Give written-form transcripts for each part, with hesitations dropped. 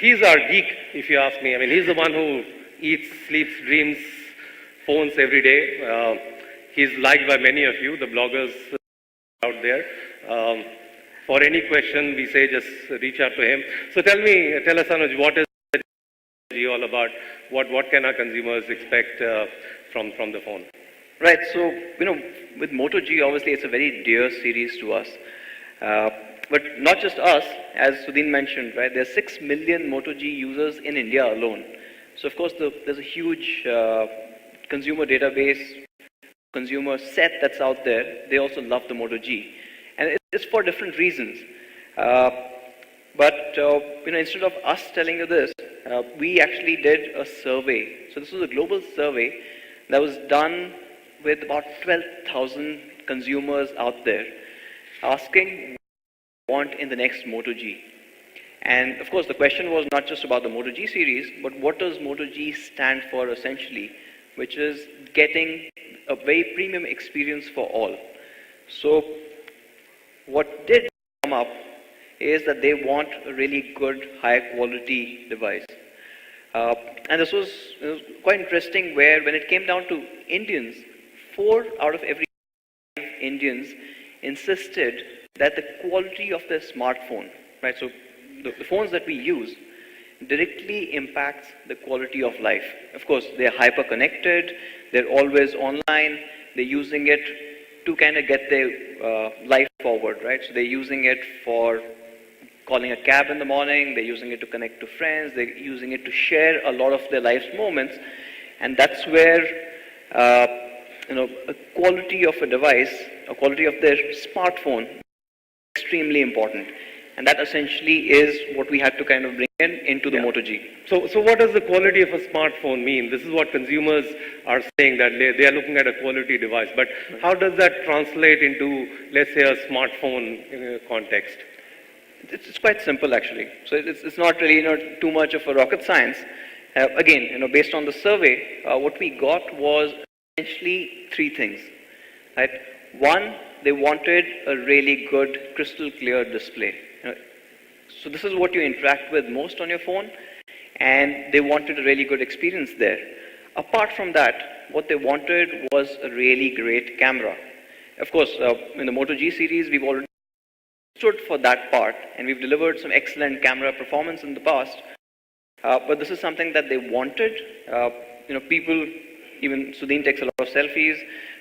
he's our geek, if you ask me. I mean, he's the one who eats, sleeps, dreams phones every day. He's liked by many of you, the bloggers out there. For any question, we say just reach out to him. So tell us, Anuj, what is all about? What can our consumers expect from the phone? Right. So, with Moto G, obviously, it's a very dear series to us. But not just us, as Sudhin mentioned, right? There are 6 million Moto G users in India alone. So, of course, there's a huge consumer database, consumer set that's out there. They also love the Moto G. And it's for different reasons. But instead of us telling you this, we actually did a survey. So this was a global survey that was done with about 12,000 consumers out there, asking what they want in the next Moto G. And of course, the question was not just about the Moto G series, but what does Moto G stand for essentially, which is getting a very premium experience for all. So what did come up is that they want a really good, high quality device. And this was quite interesting, where when it came down to Indians, 4 out of every 5 Indians insisted that the quality of their smartphone, right? So the phones that we use directly impacts the quality of life. Of course, they're hyper connected, they're always online, they're using it to kind of get their life forward, right? So they're using it for calling a cab in the morning, they're using it to connect to friends, they're using it to share a lot of their life's moments, and that's where a quality of a device, a quality of their smartphone is extremely important. And that essentially is what we had to kind of bring into the Moto G. So what does the quality of a smartphone mean? This is what consumers are saying, that they are looking at a quality device. But how does that translate into, let's say, a smartphone context? It's quite simple, actually. So it's not really too much of a rocket science. Again, based on the survey, what we got was essentially 3 things. Right? One, they wanted a really good, crystal clear display. So this is what you interact with most on your phone, and they wanted a really good experience there. Apart from that, what they wanted was a really great camera. Of course, in the Moto G series, we've already stood for that part, and we've delivered some excellent camera performance in the past. But this is something that they wanted. People, even Sudhin takes a lot of selfies,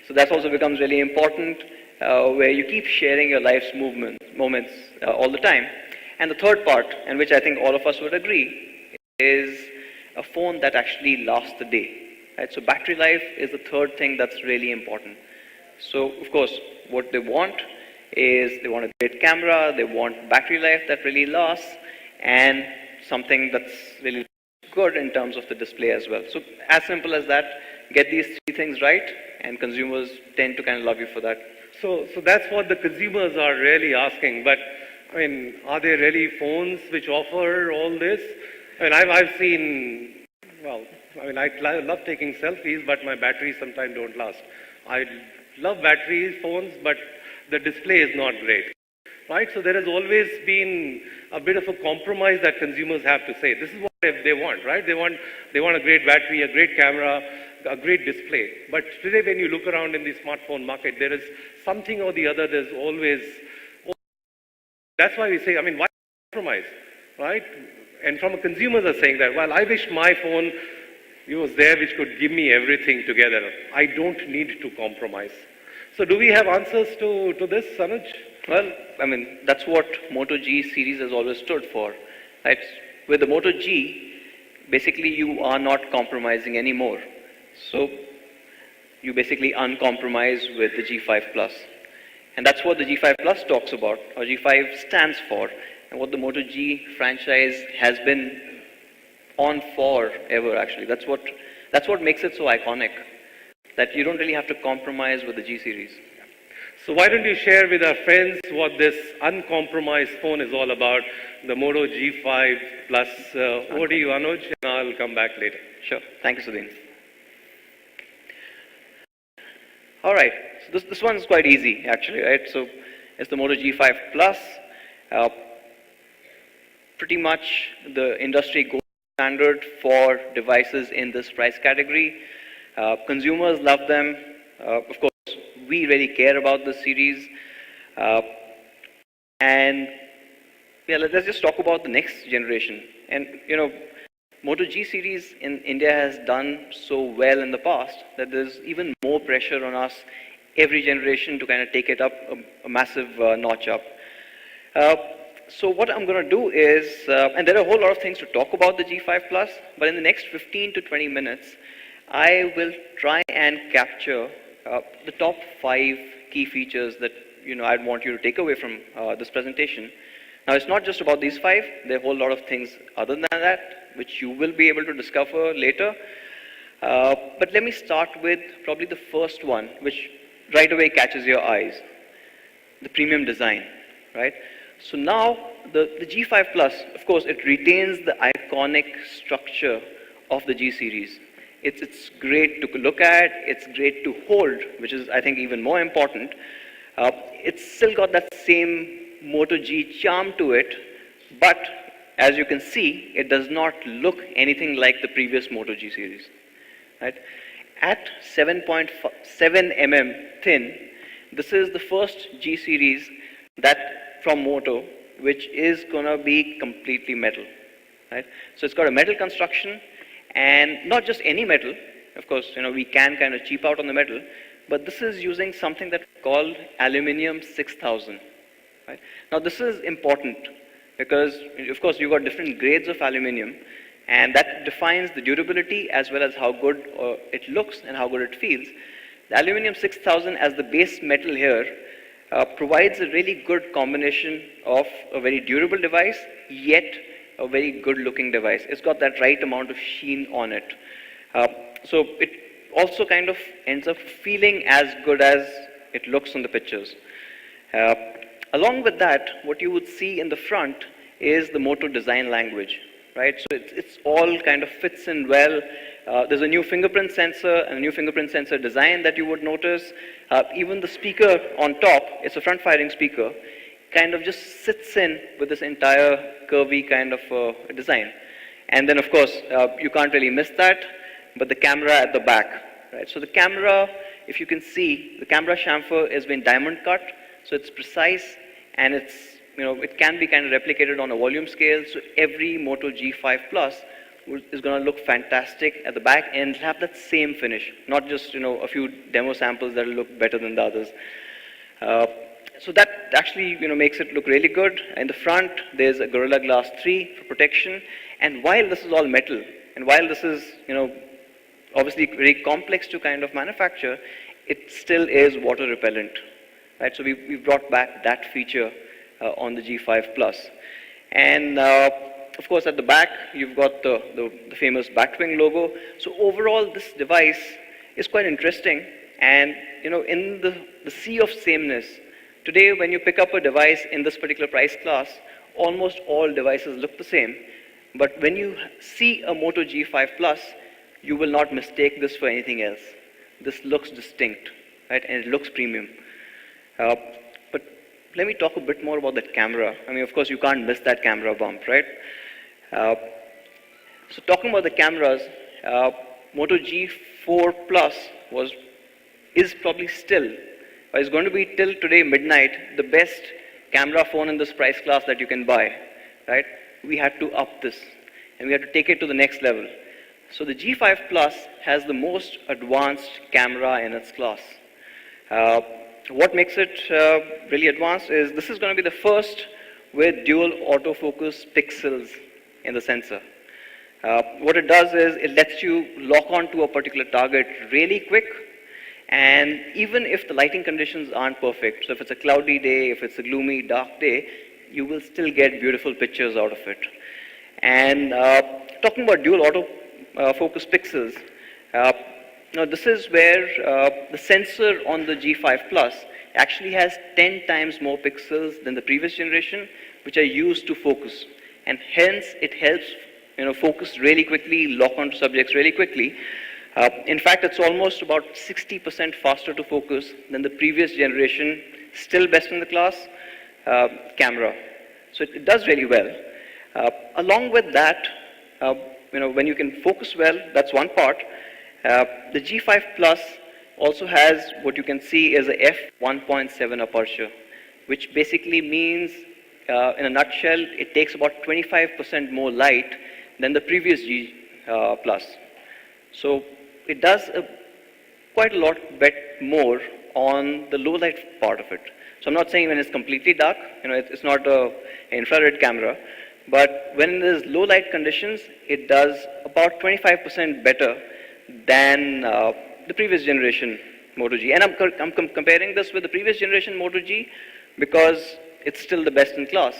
so that also becomes really important, where you keep sharing your life's moments all the time. And the third part, and which I think all of us would agree, is a phone that actually lasts the day. Right? So battery life is the third thing that's really important. So of course, what they want is they want a great camera, they want battery life that really lasts, and something that's really good in terms of the display as well. So as simple as that, get these 3 things right, and consumers tend to kind of love you for that. So that's what the consumers are really asking. But I mean, are there really phones which offer all this? I mean, I've seen, I love taking selfies, but my batteries sometimes don't last. I love battery phones, but the display is not great, right? So there has always been a bit of a compromise that consumers have to say. This is what they want, right? They want a great battery, a great camera, a great display. But today, when you look around in the smartphone market, there is something or the other. There's always. That's why we say, why compromise, right? And from consumers are saying that, well, I wish my phone was there which could give me everything together. I don't need to compromise. So do we have answers to this, Anuj? Well, that's what Moto G series has always stood for. Right? With the Moto G, basically you are not compromising anymore. So you basically uncompromise with the G5 Plus. And that's what the G5 Plus talks about, or G5 stands for, and what the Moto G franchise has been on forever, actually. That's what makes it so iconic, that you don't really have to compromise with the G series. So why don't you share with our friends what this uncompromised phone is all about, the Moto G5 Plus. Over to you, Anuj, and I'll come back later. Sure. Thank you, Sudhin. All right. So this one is quite easy, actually, right? So it's the Moto G5 Plus. pretty much the industry gold standard for devices in this price category. Consumers love them. Of course, we really care about this series. Uh, and yeah, let's just talk about the next generation. And Moto G series in India has done so well in the past that there's even more pressure on us every generation to kind of take it up a massive notch up. So what I'm going to do is, and there are a whole lot of things to talk about the G5 Plus, but in the next 15 to 20 minutes, I will try and capture the top 5 key features that I'd want you to take away from this presentation. Now, it's not just about these 5. There are a whole lot of things other than that, which you will be able to discover later. But let me start with probably the first one, which right away catches your eyes, the premium design, right? So now, the G5 Plus, of course, it retains the iconic structure of the G series. It's great to look at, it's great to hold, which is, I think, even more important. It's still got that same Moto G charm to it, but as you can see, it does not look anything like the previous Moto G series. Right? At 7.7 mm thin, this is the first G series from Moto, which is going to be completely metal. Right? So it's got a metal construction, and not just any metal. Of course, we can kind of cheap out on the metal, but this is using something that's called aluminium 6000. Right? Now, this is important because, of course, you've got different grades of aluminium, and that defines the durability as well as how good it looks and how good it feels. The aluminium 6000 as the base metal here provides a really good combination of a very durable device, yet a very good looking device. It's got that right amount of sheen on it. So it also kind of ends up feeling as good as it looks on the pictures. Along with that, what you would see in the front is the Moto design language, right? So it's all kind of fits in well. There's a new fingerprint sensor and a new fingerprint sensor design that you would notice. Even the speaker on top, it's a front-firing speaker, kind of just sits in with this entire curvy kind of design. And then, of course, you can't really miss that, but the camera at the back, right? So the camera, if you can see, the camera chamfer has been diamond cut, so it's precise, and it can be kind of replicated on a volume scale, so every Moto G5 Plus is going to look fantastic at the back and have that same finish, not just a few demo samples that will look better than the others. So that actually makes it look really good. In the front, there's a Gorilla Glass 3 for protection, and while this is all metal, and while this is obviously very complex to kind of manufacture, it still is water repellent. Right? So we've brought back that feature on the G5 Plus. And of course, at the back, you've got the famous Batwing logo. So overall, this device is quite interesting. And in the sea of sameness, today when you pick up a device in this particular price class, almost all devices look the same. But when you see a Moto G5 Plus, you will not mistake this for anything else. This looks distinct, right? And it looks premium. But let me talk a bit more about that camera. I mean, of course, you can't miss that camera bump, right? So talking about the cameras, Moto G4 Plus is probably still, or is going to be till today midnight, the best camera phone in this price class that you can buy, right? We had to up this, and we had to take it to the next level. So the G5 Plus has the most advanced camera in its class. What makes it really advanced is this is going to be the first with dual autofocus pixels in the sensor. What it does is it lets you lock onto a particular target really quick, and even if the lighting conditions aren't perfect, so if it's a cloudy day, if it's a gloomy, dark day, you will still get beautiful pictures out of it. And talking about dual autofocus pixels, now this is where the sensor on the G5 Plus actually has 10 times more pixels than the previous generation, which are used to focus. And hence, it helps focus really quickly, lock onto subjects really quickly. In fact, it's almost about 60% faster to focus than the previous generation, still best in the class, camera. So it does really well. Along with that, when you can focus well, that's one part. The G5 Plus also has what you can see is a f1.7 aperture, which basically means, in a nutshell, it takes about 25% more light than the previous G Plus. So it does quite a lot more on the low light part of it. So I'm not saying when it's completely dark, it's not an infrared camera, but when there's low light conditions, it does about 25% better than the previous generation Moto G. And I'm comparing this with the previous generation Moto G because it's still the best in class,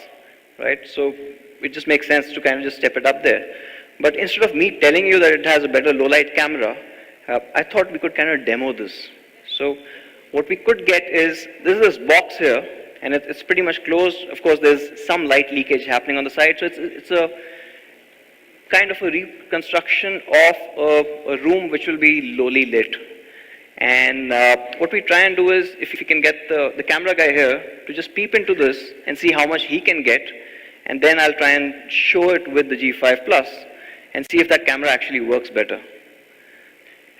right? So it just makes sense to kind of just step it up there. But instead of me telling you that it has a better low light camera, I thought we could kind of demo this. So what we could get is, this box here, and it's pretty much closed. Of course, there's some light leakage happening on the side, so it's a kind of a reconstruction of a room which will be lowly lit. And what we try and do is, if you can get the camera guy here to just peep into this and see how much he can get, and then I'll try and show it with the G5 Plus and see if that camera actually works better.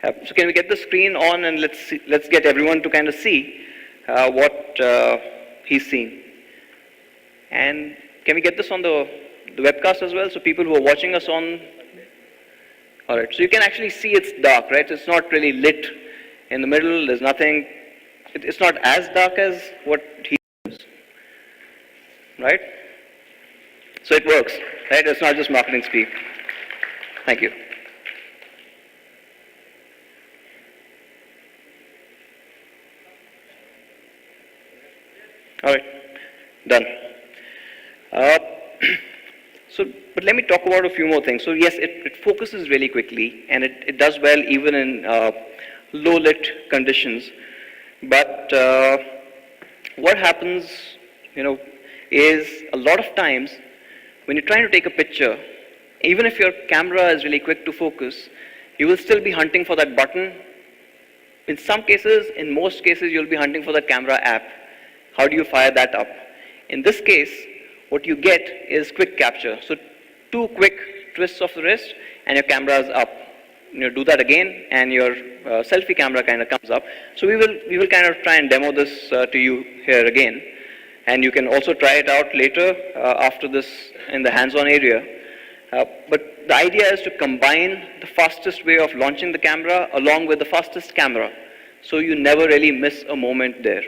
So can we get the screen on, and let's get everyone to kind of see what he's seeing. And can we get this on the webcast as well, so people who are watching us on, all right, so you can actually see it's dark, right? It's not really lit in the middle, there's nothing, it's not as dark as what he does, right? So it works, right? It's not just marketing speak. Thank you. All right, done. But let me talk about a few more things. So yes, it focuses really quickly, and it does well even in low lit conditions. But what happens, is a lot of times when you're trying to take a picture, even if your camera is really quick to focus, you will still be hunting for that button. In some cases, in most cases, you'll be hunting for the camera app. How do you fire that up? In this case, what you get is quick capture. So 2 quick twists of the wrist and your camera is up. Do that again and your selfie camera kind of comes up. So we will kind of try and demo this to you here again. And you can also try it out later after this in the hands-on area. But the idea is to combine the fastest way of launching the camera along with the fastest camera. So you never really miss a moment there.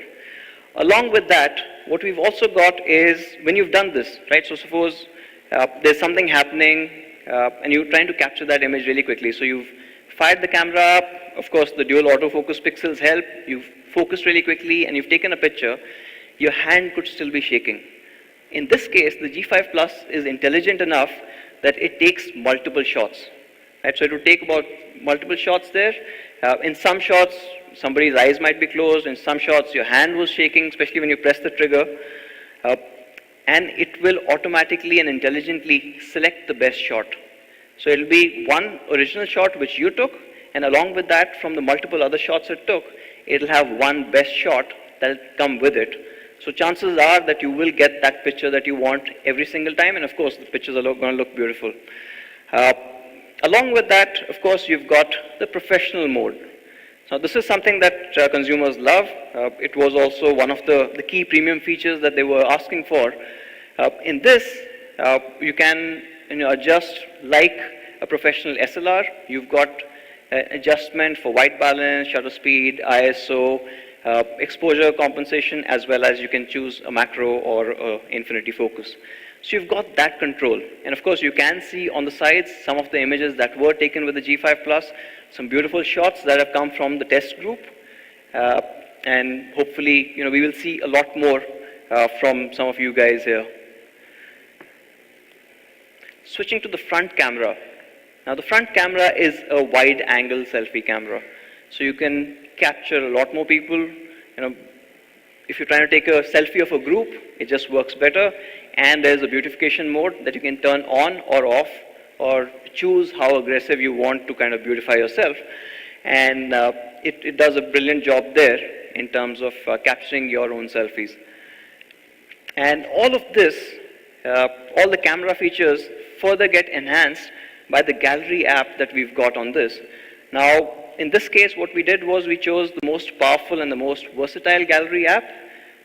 Along with that, what we've also got is, when you've done this, right, so suppose there's something happening and you're trying to capture that image really quickly. So you've fired the camera up, of course the dual autofocus pixels help, you've focused really quickly and you've taken a picture, your hand could still be shaking. In this case, the G5 Plus is intelligent enough that it takes multiple shots. Right? So it will take about multiple shots there. In some shots, somebody's eyes might be closed. In some shots, your hand was shaking, especially when you press the trigger. And it will automatically and intelligently select the best shot. So it will be one original shot which you took, and along with that, from the multiple other shots it took, it will have one best shot that will come with it. So chances are that you will get that picture that you want every single time, and of course the pictures are going to look beautiful. Along with that, of course, you've got the professional mode. So this is something that consumers love. It was also one of the key premium features that they were asking for. In this, you can adjust like a professional SLR. You've got adjustment for white balance, shutter speed, ISO, exposure compensation, as well as you can choose a macro or infinity focus. So you've got that control. And of course, you can see on the sides some of the images that were taken with the G5 Plus, some beautiful shots that have come from the test group. And hopefully, we will see a lot more from some of you guys here. Switching to the front camera. Now the front camera is a wide angle selfie camera. So you can capture a lot more people. If you're trying to take a selfie of a group, it just works better. And there's a beautification mode that you can turn on or off, or choose how aggressive you want to kind of beautify yourself. And it does a brilliant job there in terms of capturing your own selfies. And all of this all the camera features further get enhanced by the gallery app that we've got on this. Now, in this case, what we did was we chose the most powerful and the most versatile gallery app,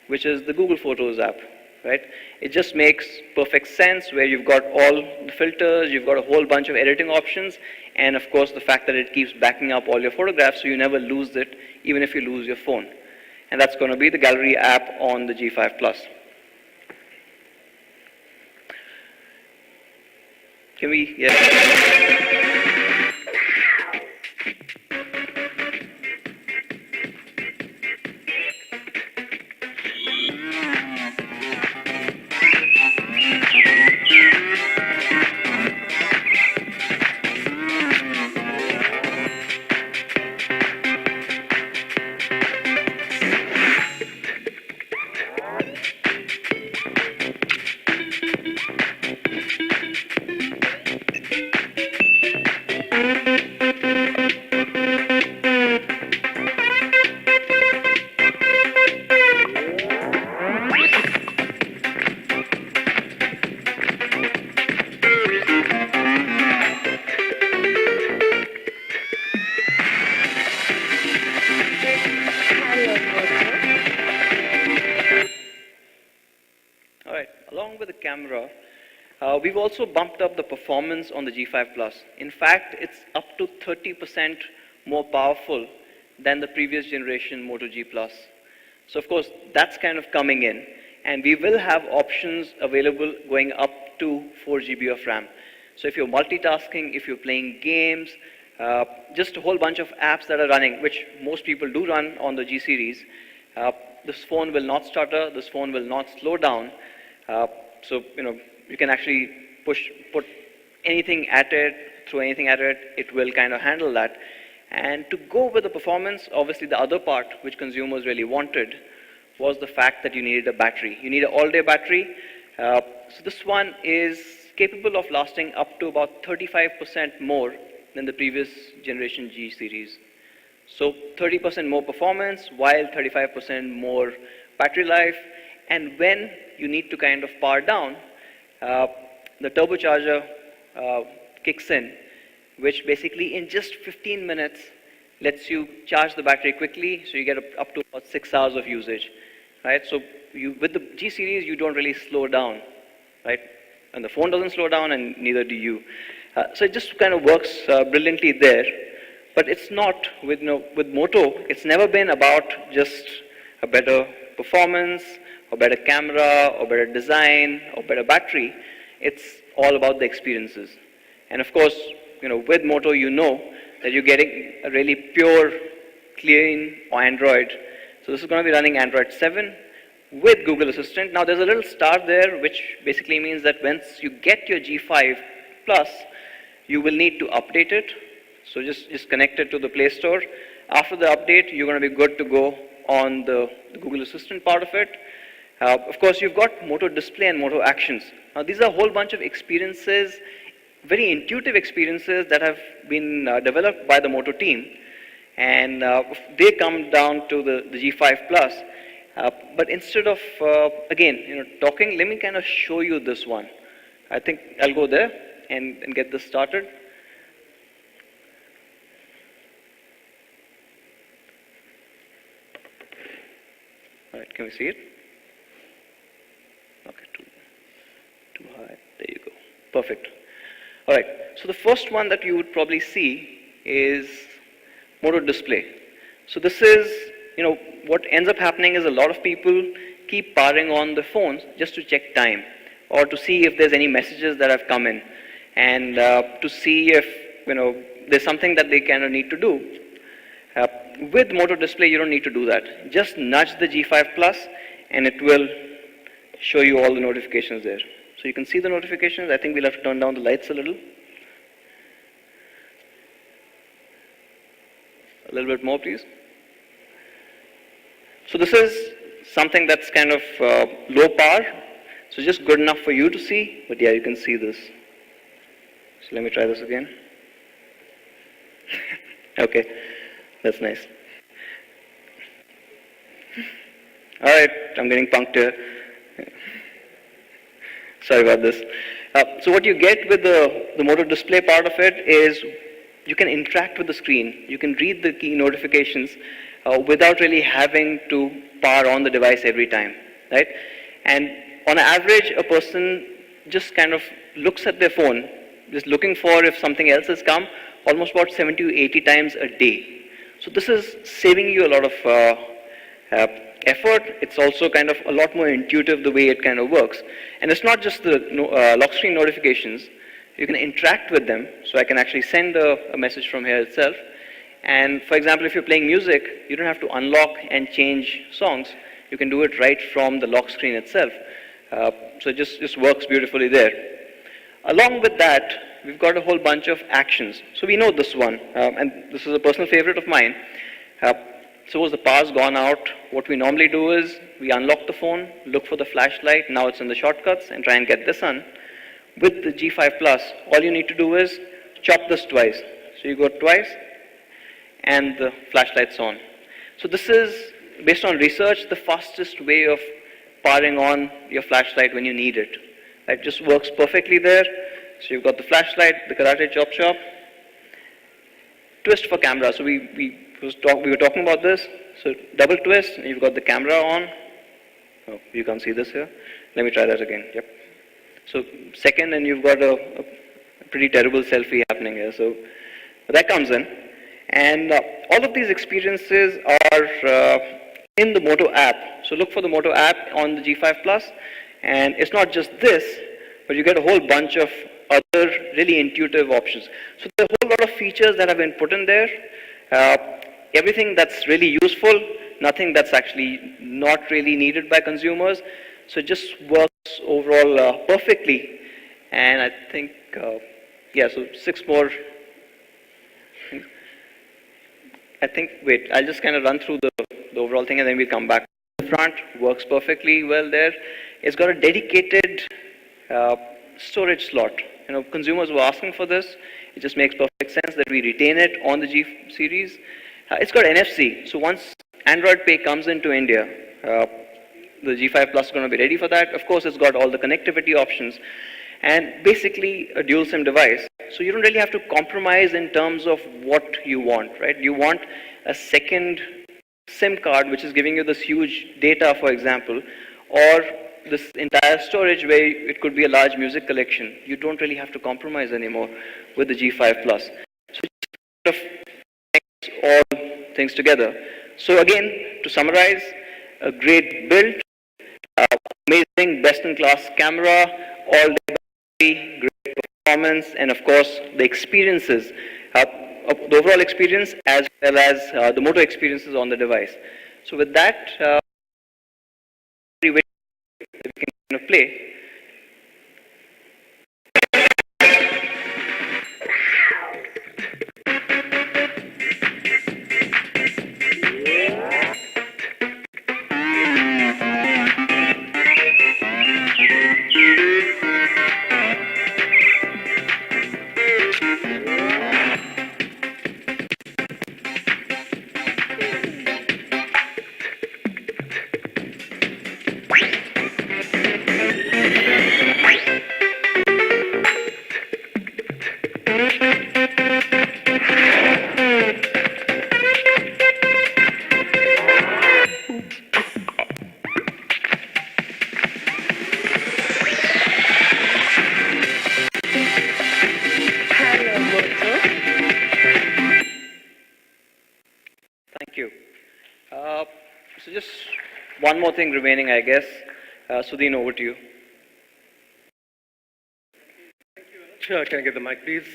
which is the Google Photos app, right? It just makes perfect sense where you've got all the filters, you've got a whole bunch of editing options, and of course the fact that it keeps backing up all your photographs so you never lose it, even if you lose your phone. And that's going to be the gallery app on the G5 Plus. Can we, yes. Along with the camera, we've also bumped up the performance on the G5 Plus. In fact, it's up to 30% more powerful than the previous generation Moto G Plus. So of course, that's kind of coming in. And we will have options available going up to 4 GB of RAM. So if you're multitasking, if you're playing games, just a whole bunch of apps that are running, which most people do run on the G series, this phone will not stutter, this phone will not slow down. So, you can actually put anything at it, throw anything at it, it will kind of handle that. And to go with the performance, obviously the other part which consumers really wanted was the fact that you needed a battery. You need an all-day battery. So this one is capable of lasting up to about 35% more than the previous generation G series. So 30% more performance while 35% more battery life. And when you need to kind of power down, the turbocharger kicks in, which basically in just 15 minutes lets you charge the battery quickly, so you get up to about 6 hours of usage, right? So with the G series, you don't really slow down, right? And the phone doesn't slow down, and neither do you. So it just kind of works brilliantly there. But it's not, with Moto, it's never been about just a better performance, or better camera, or better design, or better battery. It's all about the experiences. And of course, with Moto, that you're getting a really pure, clean Android. So this is going to be running Android 7 with Google Assistant. Now there's a little star there, which basically means that once you get your G5 Plus, you will need to update it. So just connect it to the Play Store. After the update, you're going to be good to go on the Google Assistant part of it. Of course, you've got Moto Display and Moto Actions. Now, these are a whole bunch of experiences, very intuitive experiences that have been developed by the Moto team. And they come down to the G5 Plus. But instead of, again, talking, let me kind of show you this one. I think I'll go there and get this started. All right, can we see it? Okay, too high. There you go. Perfect. All right. So the first one that you would probably see is Moto Display. So this is, what ends up happening is a lot of people keep powering on the phones just to check time or to see if there's any messages that have come in and to see if, there's something that they kind of need to do. With Moto Display, you don't need to do that. Just nudge the G5 Plus and it will show you all the notifications there. So you can see the notifications. I think we'll have to turn down the lights a little. A little bit more, please. So this is something that's kind of low power. So just good enough for you to see. But yeah, you can see this. So let me try this again. Okay, that's nice. All right, I'm getting punked here. Sorry about this. So what you get with the Moto display part of it is you can interact with the screen. You can read the key notifications without really having to power on the device every time, right? And on average, a person just kind of looks at their phone, just looking for if something else has come, almost about 70 to 80 times a day. So this is saving you a lot of effort. It's also kind of a lot more intuitive the way it kind of works. And it's not just the lock screen notifications. You can interact with them. So I can actually send a message from here itself. And for example, if you're playing music, you don't have to unlock and change songs. You can do it right from the lock screen itself. So it just works beautifully there. Along with that, we've got a whole bunch of actions. So we know this one, and this is a personal favorite of mine. Suppose the power's gone out, what we normally do is we unlock the phone, look for the flashlight, now it's in the shortcuts, and try and get this on. With the G5 Plus, all you need to do is chop this twice. So you go twice, and the flashlight's on. So this is, based on research, the fastest way of powering on your flashlight when you need it. It just works perfectly there. So you've got the flashlight, the karate chop, twist for camera. So we were talking about this. So double twist, and you've got the camera on. Oh, you can't see this here. Let me try that again. Yep. So second, and you've got a pretty terrible selfie happening here. So that comes in. And all of these experiences are in the Moto app. So look for the Moto app on the G5 Plus. And it's not just this, but you get a whole bunch of other really intuitive options. So there are a whole lot of features that have been put in there. Everything that's really useful, nothing that's actually not really needed by consumers. So it just works overall perfectly. And I think, yeah, so 6 more. I think, wait, I'll just kind of run through the overall thing and then we'll come back. The front works perfectly well there. It's got a dedicated storage slot. You know, consumers were asking for this. It just makes perfect sense that we retain it on the G series. It's got NFC. So once Android Pay comes into India, the G5 Plus is going to be ready for that. Of course, it's got all the connectivity options and basically a dual SIM device. So you don't really have to compromise in terms of what you want, right? You want a second SIM card, which is giving you this huge data, for example, or this entire storage where it could be a large music collection. You don't really have to compromise anymore with the G5 Plus. So it just kind of all things together. So again, to summarize, a great build, amazing best-in-class camera, all day great performance, and of course the experiences, the overall experience as well as the Moto experiences on the device. So with that, we can kind of play. Thank you. So just one more thing remaining, I guess. Sudhin, over to you. Sure, can I get the mic, please?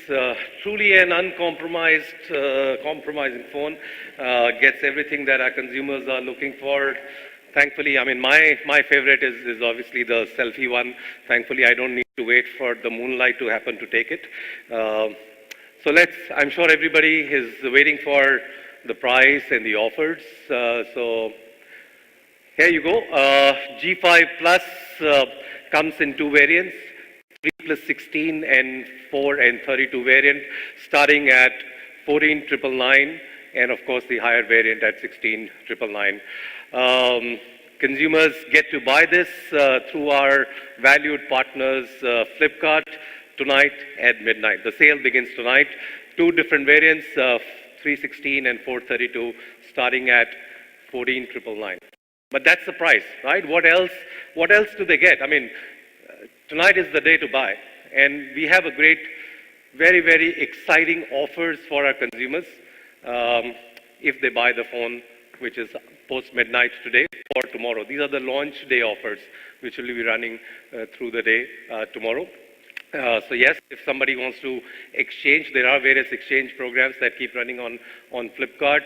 Truly an uncompromised, compromising phone. Gets everything that our consumers are looking for. Thankfully, I mean, my favorite is obviously the selfie one. Thankfully, I don't need to wait for the moonlight to happen to take it. So I'm sure everybody is waiting for the price and the offers. So here you go. G5 Plus comes in 2 variants, 3 plus 16 and 4 and 32 variant, starting at 14,999, and of course the higher variant at 16,999. Consumers get to buy this through our valued partners, Flipkart, tonight at midnight. The sale begins tonight. Two different variants, 316 and 432, starting at 14,999. But that's the price, right? What else? What else do they get? I mean, tonight is the day to buy, and we have a great, very, very exciting offers for our consumers if they buy the phone, which is post midnight today or tomorrow. These are the launch day offers, which will be running through the day tomorrow. So yes, if somebody wants to exchange, there are various exchange programs that keep running on Flipkart.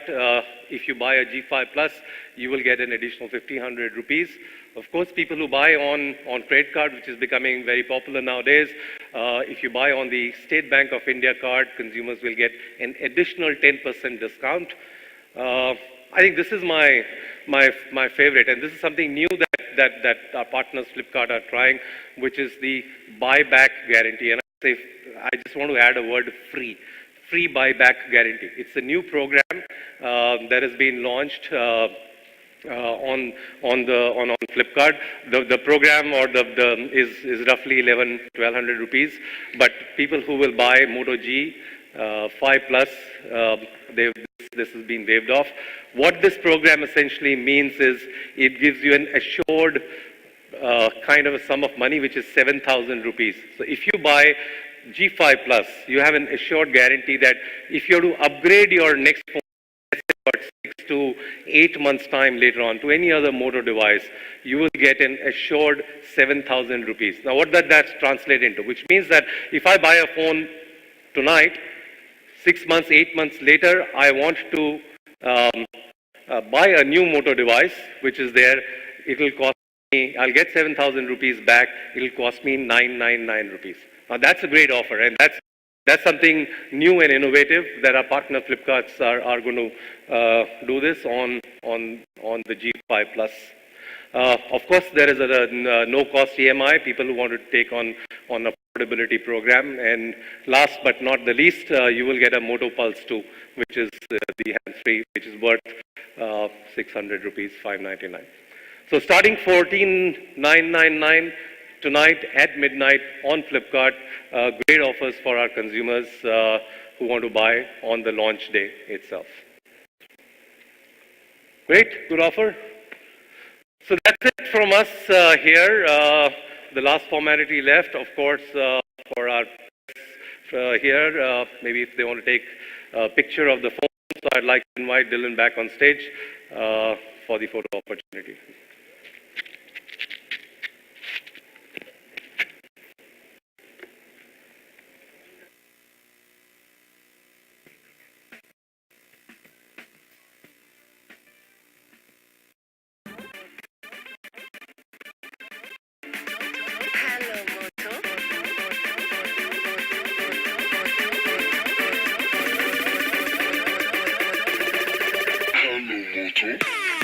If you buy a G5 Plus, you will get an additional 1,500 rupees. Of course, people who buy on credit card, which is becoming very popular nowadays, if you buy on the State Bank of India card, consumers will get an additional 10% discount. I think this is my favorite, and this is something new that our partners Flipkart are trying, which is the buyback guarantee. And I just want to add a word: free buyback guarantee. It's a new program that has been launched on Flipkart. The program or is roughly 1,200 rupees, but people who will buy Moto G 5 Plus, this has been waived off. What this program essentially means is it gives you an assured kind of a sum of money, which is 7,000 rupees. So if you buy G5 Plus, you have an assured guarantee that if you are to upgrade your next phone, about 6 to 8 months time later on to any other Moto device, you will get an assured 7,000 rupees. Now what that translates into, which means that if I buy a phone tonight, 6 months, 8 months later, I want to buy a new Moto device, which is there, it will cost me, I'll get 7,000 rupees back, it will cost me 999 rupees. Now that's a great offer, and that's something new and innovative that our partner Flipkarts are going to do this on the G5 Plus. Of course, there is a no-cost EMI, people who want to take on a affordability program. And last but not the least, you will get a Moto Pulse 2, which is the hands-free, which is worth 600 rupees, 599. So starting 14,999 tonight at midnight on Flipkart, great offers for our consumers who want to buy on the launch day itself. Great, good offer. So that's it from us here. The last formality left, of course, for our here, maybe if they want to take a picture of the phone. So I'd like to invite Dylan back on stage for the photo opportunity. Moto.